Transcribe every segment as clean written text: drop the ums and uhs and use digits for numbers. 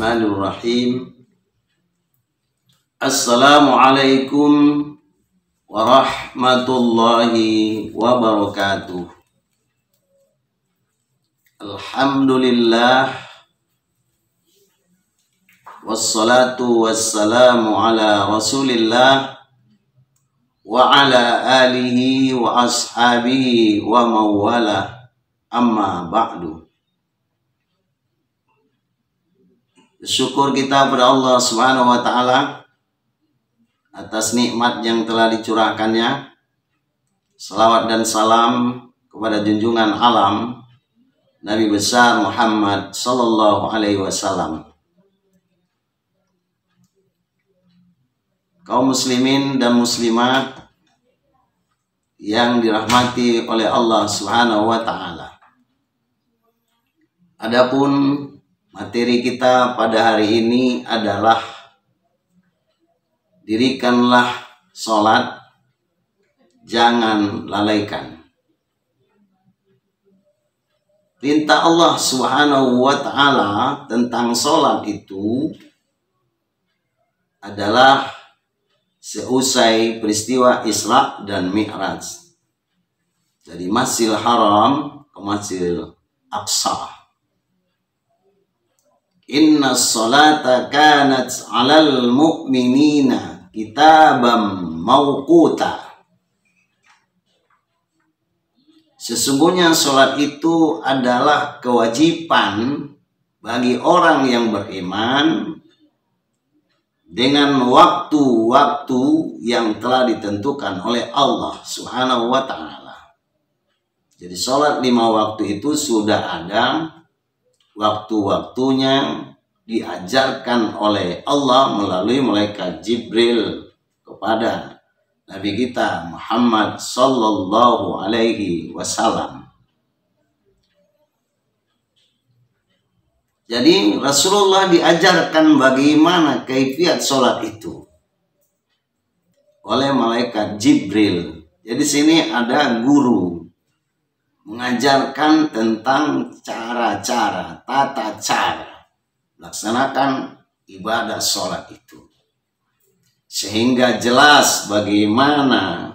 Bismillahirrahmanirrahim. Assalamualaikum warahmatullahi wabarakatuh. Alhamdulillah, wassalatu wassalamu ala rasulillah wa ala alihi wa ashabihi wa mawalah, amma ba'du. Syukur kita kepada Allah Subhanahu wa Ta'ala atas nikmat yang telah dicurahkannya. Salawat dan salam kepada junjungan alam Nabi besar Muhammad sallallahu alaihi wasallam. Kaum muslimin dan muslimat yang dirahmati oleh Allah Subhanahu wa Ta'ala. Adapun materi kita pada hari ini adalah dirikanlah sholat, jangan lalaikan. Perintah Allah Subhanahu wa Ta'ala tentang sholat itu adalah seusai peristiwa Isra dan Mi'raj dari Masjidil Haram ke Masjidil Aqsa. Inna sholata kanat 'alal mu'minina kitabam mawquta. Sesungguhnya sholat itu adalah kewajiban bagi orang yang beriman dengan waktu-waktu yang telah ditentukan oleh Allah Subhanahu wa Ta'ala. Jadi sholat 5 waktu itu sudah ada waktu-waktunya, diajarkan oleh Allah melalui malaikat Jibril kepada Nabi kita Muhammad sallallahu alaihi wasallam. Jadi Rasulullah diajarkan bagaimana kaifiat sholat itu oleh malaikat Jibril. Jadi sini ada guru mengajarkan tentang cara-cara, tata cara melaksanakan ibadah sholat itu, sehingga jelas bagaimana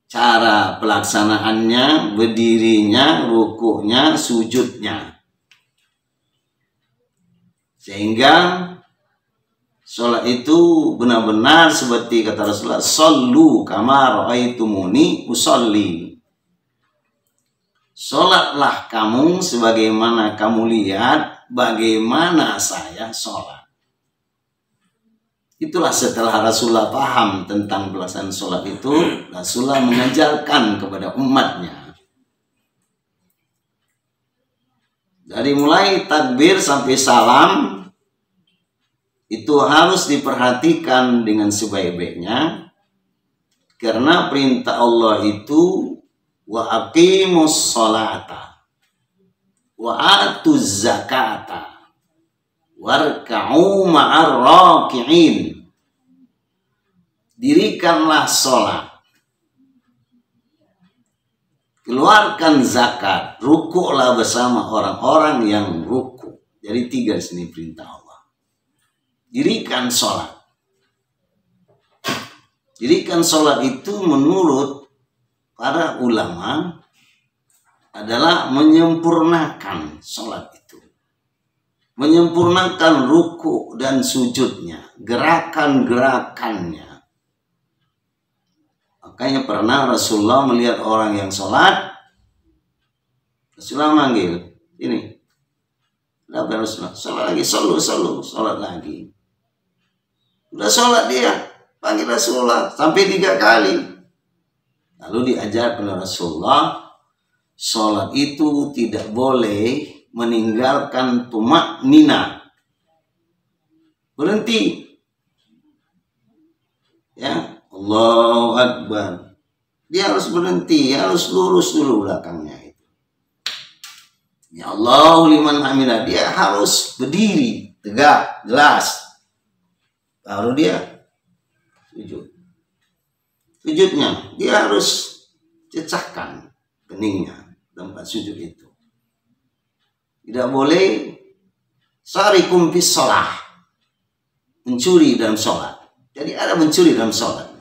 cara pelaksanaannya, berdirinya, rukuknya, sujudnya, sehingga sholat itu benar-benar seperti kata Rasulullah, "Shollu kama ra'aitumuni usolli." Sholatlah kamu sebagaimana kamu lihat bagaimana saya sholat. Itulah setelah Rasulullah paham tentang pelaksanaan sholat itu, Rasulullah mengajarkan kepada umatnya. Dari mulai takbir sampai salam itu harus diperhatikan dengan sebaik-baiknya, karena perintah Allah itu wa aqimus sholata wa atuz zakata warka'u ma'ar raki'in. Dirikanlah sholat, keluarkan zakat, rukuklah bersama orang-orang yang rukuk. Jadi 3 di sini perintah Allah. Dirikan sholat. Dirikan sholat itu menurut para ulama adalah menyempurnakan sholat itu, menyempurnakan ruku dan sujudnya, gerakan-gerakannya. Makanya pernah Rasulullah melihat orang yang sholat, Rasulullah manggil, ini, kenapa Rasulullah? Sholat lagi, sholat lagi. Udah sholat dia, panggil Rasulullah sampai 3 kali. Lalu diajar oleh Rasulullah, sholat itu tidak boleh meninggalkan tumak nina. Berhenti. Ya, Allahu Akbar. Dia harus berhenti, harus lurus dulu belakangnya itu. Ya Allahu liman hamidah. Dia harus berdiri, tegak, jelas. Baru dia sujud. Sujudnya dia harus cecahkan keningnya tempat sujud itu. Tidak boleh Sarikum fis shalah. Mencuri dalam sholat. Jadi ada mencuri dalam sholat.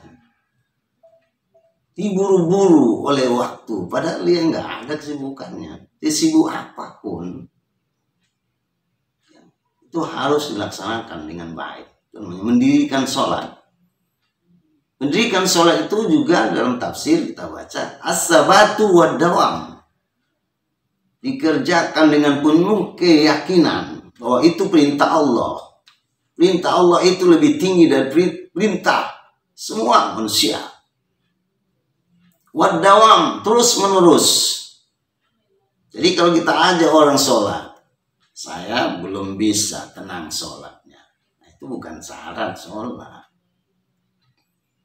Diburu-buru oleh waktu. Padahal dia nggak ada kesibukannya. Dia sibuk apapun. Itu harus dilaksanakan dengan baik. Mendirikan sholat. Mendirikan sholat itu juga dalam tafsir kita baca. As-sabatu wad dawam. Dikerjakan dengan penuh keyakinan. Bahwa itu perintah Allah. Perintah Allah itu lebih tinggi dari perintah semua manusia. Wadawam, terus menerus. Jadi kalau kita ajak orang sholat, saya belum bisa tenang sholatnya. Nah, itu bukan syarat sholat.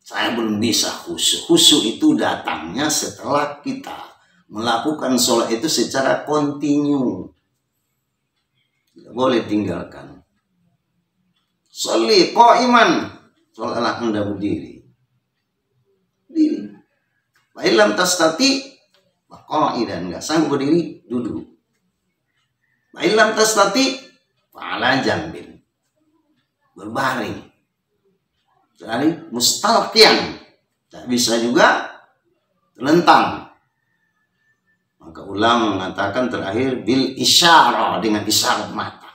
Saya belum bisa khusyuk. Khusyuk itu datangnya setelah kita melakukan sholat itu secara kontinu. Tidak boleh tinggalkan. Sholli qa'iman, sholatlah Anda berdiri. Berdiri. Fa'ilam tastati, qa'idan, enggak sanggup berdiri, duduk. Fa'ilam tastati, fa'ala jambin, berbaring. Jadi mustalqiyan, tak bisa juga terlentang. Maka ulama mengatakan terakhir bil isyarah, dengan isyarat mata.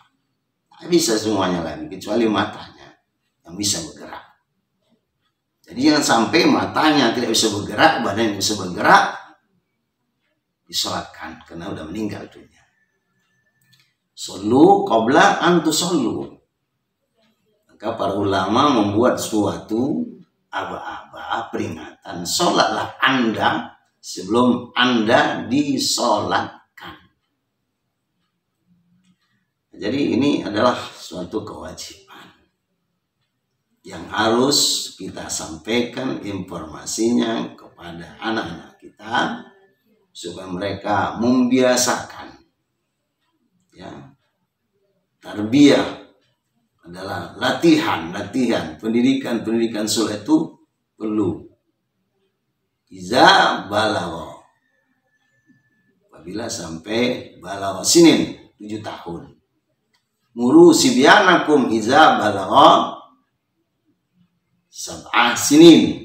Bisa semuanya lagi kecuali matanya yang bisa bergerak. Jadi jangan sampai matanya tidak bisa bergerak, badan bisa bergerak, disolatkan karena udah meninggal dunia. Shollu qabla an tusallu. Maka para ulama membuat suatu aba-aba peringatan, sholatlah Anda sebelum Anda disolatkan. Jadi ini adalah suatu kewajiban yang harus kita sampaikan informasinya kepada anak-anak kita supaya mereka membiasakan. Ya, tarbiyah adalah latihan pendidikan sholat itu perlu. Iza balagha, apabila sampai balagha sinin 7 tahun. Muru sibyanakum iza balagha 7 sinin.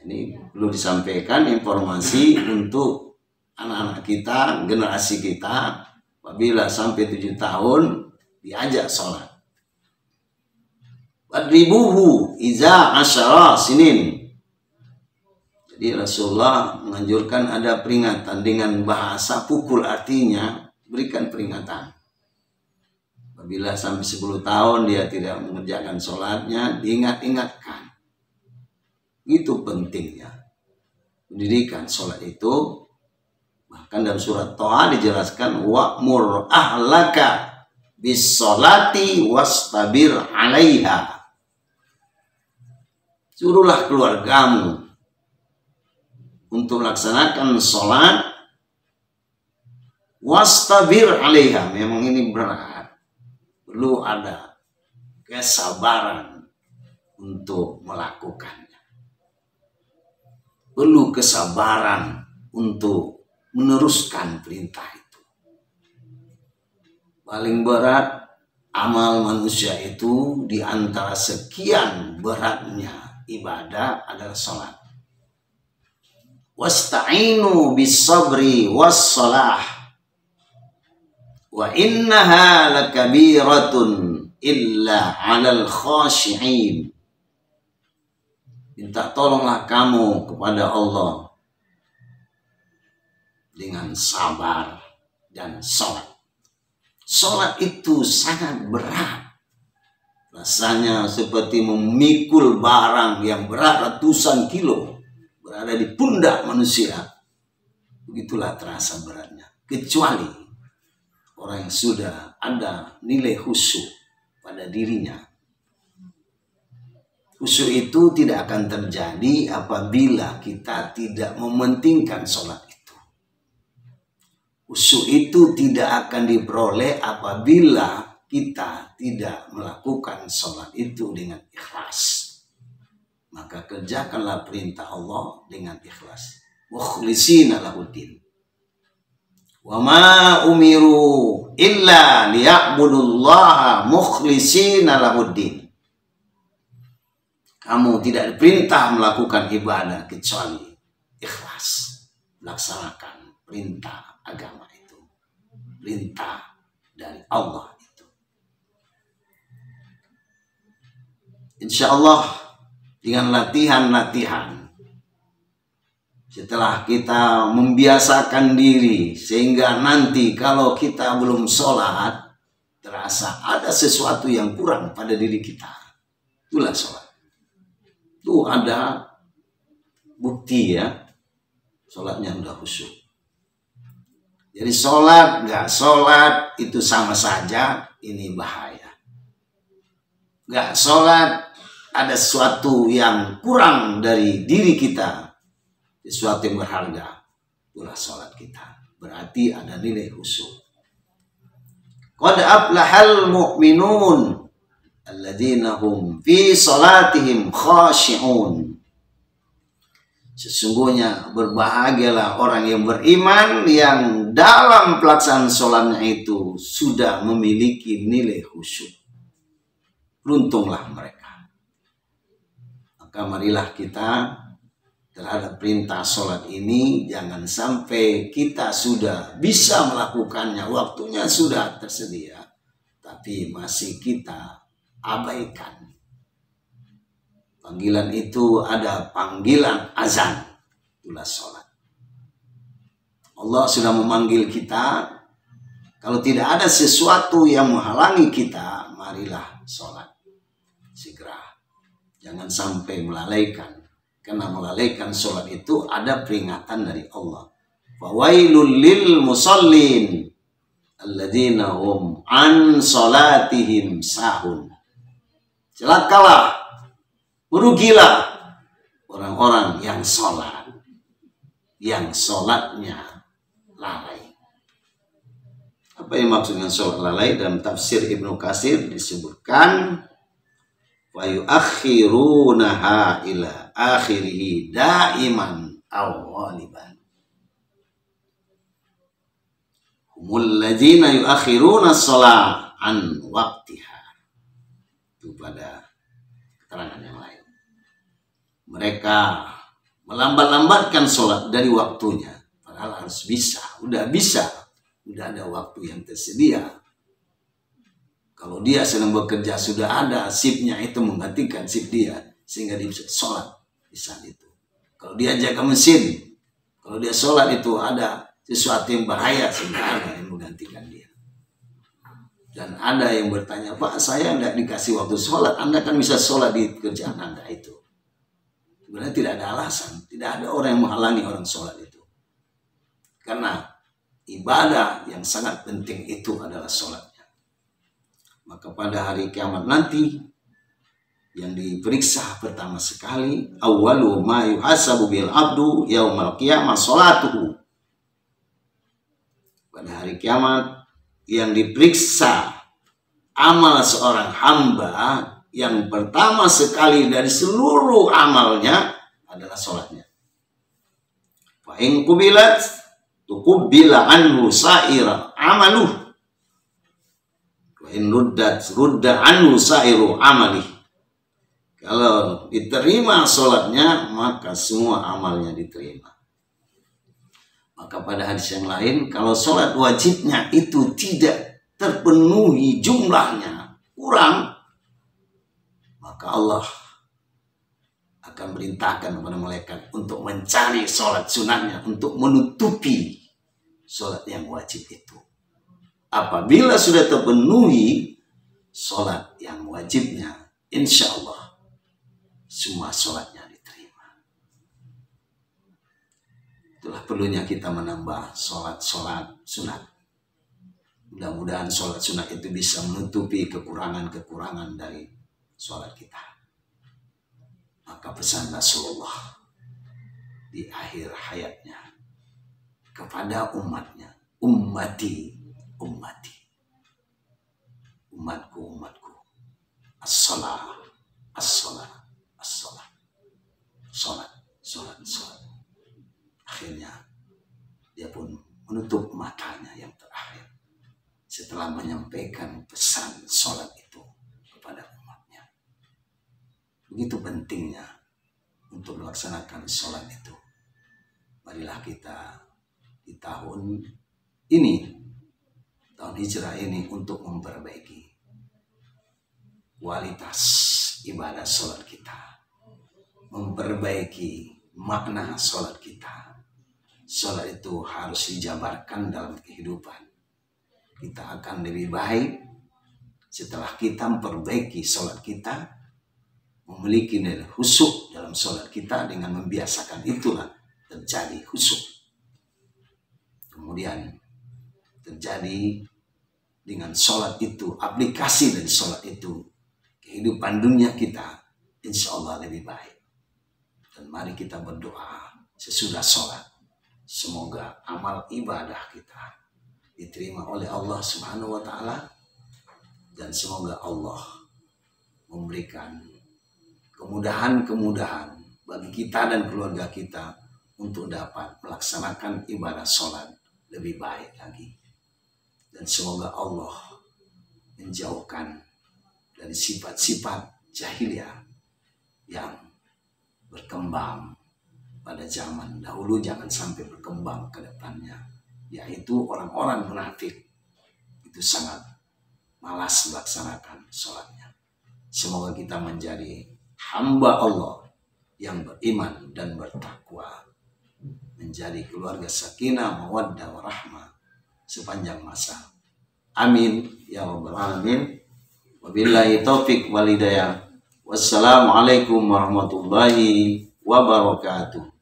Ini perlu disampaikan informasi untuk anak-anak kita, generasi kita. Apabila sampai 7 tahun diajak sholat. Wadribuhu iza 10 sinin. Jadi Rasulullah menganjurkan ada peringatan dengan bahasa pukul, artinya berikan peringatan. Apabila sampai 10 tahun dia tidak mengerjakan sholatnya, diingat-ingatkan. Itu pentingnya pendidikan sholat itu. Bahkan dalam surat Thaha dijelaskan wa'mur ahlaka bis sholati wastabir 'alaiha. Suruhlah keluargamu untuk melaksanakan sholat, wastabir 'alaiha. Memang ini berat, perlu ada kesabaran untuk melakukannya. Perlu kesabaran untuk meneruskan perintah itu. Paling berat amal manusia itu, di antara sekian beratnya ibadah, adalah sholat. Wasta'inu bis sabri was salah wa innaha lakabiratun illa 'alal khashi'in. Minta tolonglah kamu kepada Allah dengan sabar dan sholat. Sholat itu sangat berat. Rasanya seperti memikul barang yang berat ratusan kilo berada di pundak manusia. Begitulah terasa beratnya. Kecuali orang yang sudah ada nilai khusyuk pada dirinya. Khusyuk itu tidak akan terjadi apabila kita tidak mementingkan sholat itu. Khusyuk itu tidak akan diperoleh apabila kita tidak melakukan sholat itu dengan ikhlas. Maka kerjakanlah perintah Allah dengan ikhlas. Mukhlisina lahuddin. Wa ma umiru illa liya'budullaha mukhlishina lahuddin. Kamu tidak diperintah melakukan ibadah kecuali ikhlas melaksanakan perintah agama itu, perintah dari Allah itu. Insya Allah dengan latihan-latihan, setelah kita membiasakan diri sehingga nanti kalau kita belum sholat terasa ada sesuatu yang kurang pada diri kita, itulah sholat. Itu ada bukti ya, sholatnya udah khusyuk. Jadi sholat nggak sholat itu sama saja, ini bahaya. Nggak sholat ada sesuatu yang kurang dari diri kita, sesuatu yang berharga, itulah sholat kita. Berarti ada nilai khusyuk. Qad aflahal mu'minun alladzina hum fi salatihim khashi'un. Sesungguhnya berbahagialah orang yang beriman yang dalam pelaksanaan sholatnya itu sudah memiliki nilai khusyuk. Beruntunglah mereka. Maka marilah kita terhadap perintah sholat ini jangan sampai kita sudah bisa melakukannya, waktunya sudah tersedia, tapi masih kita abaikan. Panggilan itu ada panggilan azan, itulah sholat. Allah sudah memanggil kita. Kalau tidak ada sesuatu yang menghalangi kita, marilah sholat segera. Jangan sampai melalaikan. Karena melalaikan sholat itu ada peringatan dari Allah. Fawailul lil musallin alladzina hum an salatihim sahun. Celakalah, merugilah orang-orang yang sholat, yang sholatnya lalai. Apa yang maksud dengan sholat lalai? Dalam tafsir Ibnu Katsir disebutkan wa yuakhirunaha ila akhirih daiman aw ghaliban. Humul ladzina yuakhiruna shalah an waqtiha. Itu pada keterangan yang lain. Mereka melambat-lambatkan sholat dari waktunya, padahal harus bisa, udah ada waktu yang tersedia. Kalau dia sedang bekerja sudah ada shiftnya itu menggantikan shift dia sehingga dia bisa sholat di saat itu. Kalau dia jaga mesin, kalau dia sholat itu ada sesuatu yang bahaya sudah ada yang menggantikan dia. Dan ada yang bertanya, Pak, saya nggak dikasih waktu sholat, Anda kan bisa sholat di kerjaan Anda itu. Sebenarnya tidak ada alasan, tidak ada orang yang menghalangi orang sholat itu. Karena ibadah yang sangat penting itu adalah sholatnya. Maka pada hari kiamat nanti, yang diperiksa pertama sekali, awwalu ma yuhasabu bil abdu yaumal qiyamah sholatuhu. Pada hari kiamat, yang diperiksa amal seorang hamba yang pertama sekali dari seluruh amalnya adalah sholatnya. Fa in qubilat tuqbila anhu sa'ira amaluh wa in rudda anhu sa'iru amalih. Kalau diterima sholatnya maka semua amalnya diterima. Maka pada hadis yang lain, kalau sholat wajibnya itu tidak terpenuhi jumlahnya, kurang, maka Allah akan merintahkan kepada malaikat untuk mencari sholat sunatnya, untuk menutupi sholat yang wajib itu. Apabila sudah terpenuhi sholat yang wajibnya, insya Allah semua sholatnya diterima. Itulah perlunya kita menambah sholat-sholat sunat. Mudah-mudahan sholat sunat itu bisa menutupi kekurangan-kekurangan dari sholat kita. Maka pesan Rasulullah di akhir hayatnya kepada umatnya, ummati, ummati, umatku, umatku, as-salah, as-salah, as-salah, sholat, sholat, sholat. Akhirnya dia pun menutup matanya yang terakhir setelah menyampaikan pesan sholat itu kepada umatnya. Begitu pentingnya untuk melaksanakan sholat itu. Marilah kita di tahun ini, tahun hijrah ini, untuk memperbaiki kualitas ibadah sholat kita, memperbaiki makna sholat kita. Sholat itu harus dijabarkan dalam kehidupan. Kita akan lebih baik setelah kita memperbaiki sholat kita, memiliki nilai khusyuk dalam sholat kita. Dengan membiasakan itulah terjadi khusyuk. Kemudian terjadi dengan sholat itu, aplikasi dari sholat itu, kehidupan dunia kita insya Allah lebih baik. Dan mari kita berdoa sesudah sholat, semoga amal ibadah kita diterima oleh Allah Subhanahu wa Ta'ala, dan semoga Allah memberikan kemudahan-kemudahan bagi kita dan keluarga kita untuk dapat melaksanakan ibadah sholat lebih baik lagi. Dan semoga Allah menjauhkan dari sifat-sifat jahiliyah yang berkembang pada zaman dahulu, jangan sampai berkembang ke depannya, yaitu orang-orang munafik itu sangat malas melaksanakan sholatnya. Semoga kita menjadi hamba Allah yang beriman dan bertakwa, menjadi keluarga sakinah, mawaddah, warahmah sepanjang masa. Amin ya rabbal alamin. Wabillahi taufik wal hidayah. Wassalamualaikum warahmatullahi wabarakatuh.